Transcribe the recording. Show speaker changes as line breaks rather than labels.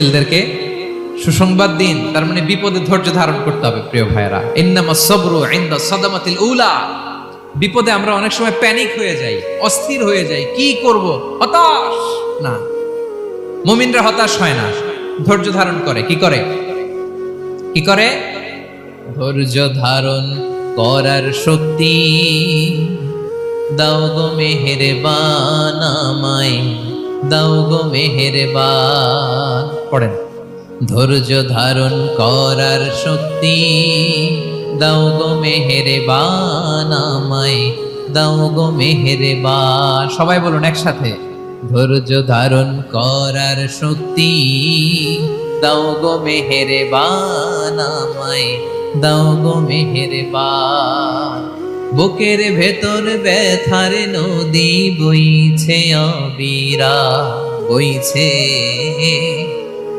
ছেলেদেরকে সুসংবাদ দিন, তার মানে বিপদে ধৈর্য ধারণ করতে হবে। প্রিয় ভাইরা, ইন্নামাস সাবরু ইনদা সাদামাতিল উলা। বিপদে আমরা অনেক সময় প্যানিক হয়ে যাই, অস্থির হয়ে যাই, কি করব, হতাশ। না, মুমিনরা হতাশ হয় না, ধৈর্য ধারণ করে। কি করে? কি করে? ধৈর্য ধারণ করার শক্তি দাও গো মেহেরবান আমায়, দাও গো মেহেরবান। পড়েন, ধৈর্য ধারণ করার শক্তি দাও গো মেহেরবান আমায়, দাও গো মেহেরবান। সবাই বলুন একসাথে, ধৈর্য ধারণ করার শক্তি দাও গো মেহেরবান আমায়, দাও গো মেহেরবান। বুকের ভেতর ব্যথার নদী বইছে অবিরা, বইছে